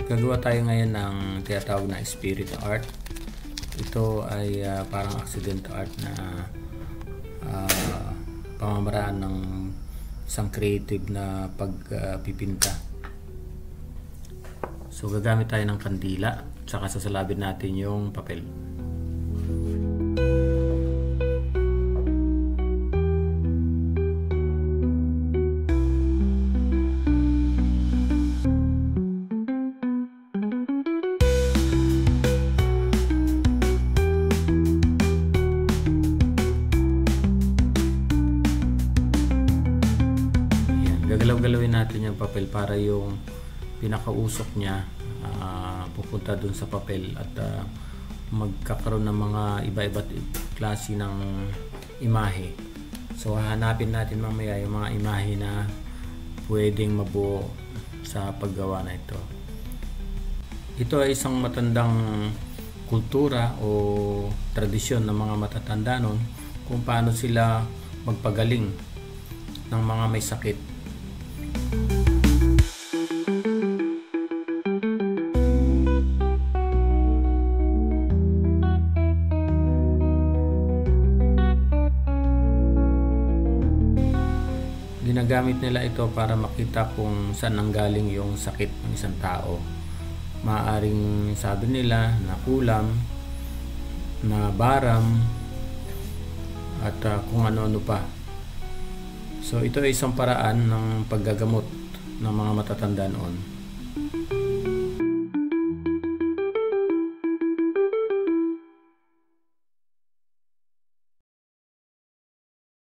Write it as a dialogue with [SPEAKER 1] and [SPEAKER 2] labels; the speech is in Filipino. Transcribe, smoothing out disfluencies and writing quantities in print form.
[SPEAKER 1] Gagawa tayo ngayon ng tinatawag na spirit art. Ito ay parang accident art na pamamaraan ng isang creative na pagpipinta. So gagamit tayo ng kandila, saka sasalabin natin yung papel. Gagalaw-galawin natin yung papel para yung pinakausok niya pupunta dun sa papel at magkakaroon ng mga iba-iba't klase ng imahe. So hahanapin natin mamaya yung mga imahe na pwedeng mabuo sa paggawa na ito. Ito ay isang matandang kultura o tradisyon ng mga matatanda noon kung paano sila magpagaling ng mga may sakit. Ginagamit nila ito para makita kung saan nanggaling yung sakit ng isang tao. Maaaring sabi nila na kulam, na baram, at kung ano-ano pa. So ito ay isang paraan ng paggagamot ng mga matatanda noon.